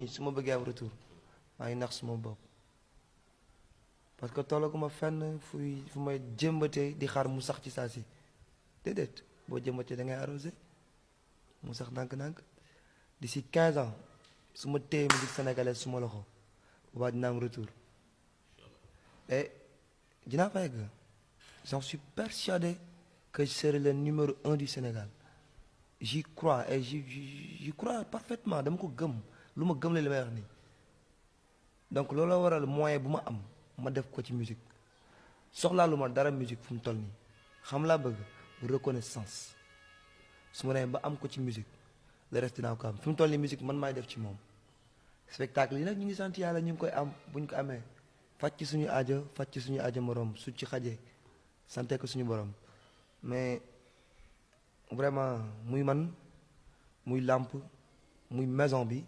su ma bëggee am retour maa ngi nax suma bopp parce que tollaguma fenn fu may jëmbatee di xaar mu sax ci saa si déedéet boo jëmbatee da ngay arrosé mu sax ndànk-ndànk d'ici 15 ans su ma téye musique sénégalaise su ma loxo boobaa dina am retour et dinaa fa yegg j'en suis persuadé que je serai le numéro 1 du Sénégal j'y crois et j'y crois parfaitement dama ko gëm lu ma gëm la li may wax nii donc looloo waral moyen bu ma am ma def ko ci musique soxlaa lu ma dara musique fu mu toll nii xam laa bëgg reconnaissance su ma nee ba am ko ci musique le reste dinaa ko am fi mu toll nii musique man maay def ci moom spectacle yi nag ñu ngi sant yàlla ñu ngi koy am bu ñu ko amee faj ci suñu aajo morom su ci xajee sante ko suñu borom mais vraiment muy man muy làmp muy maison bi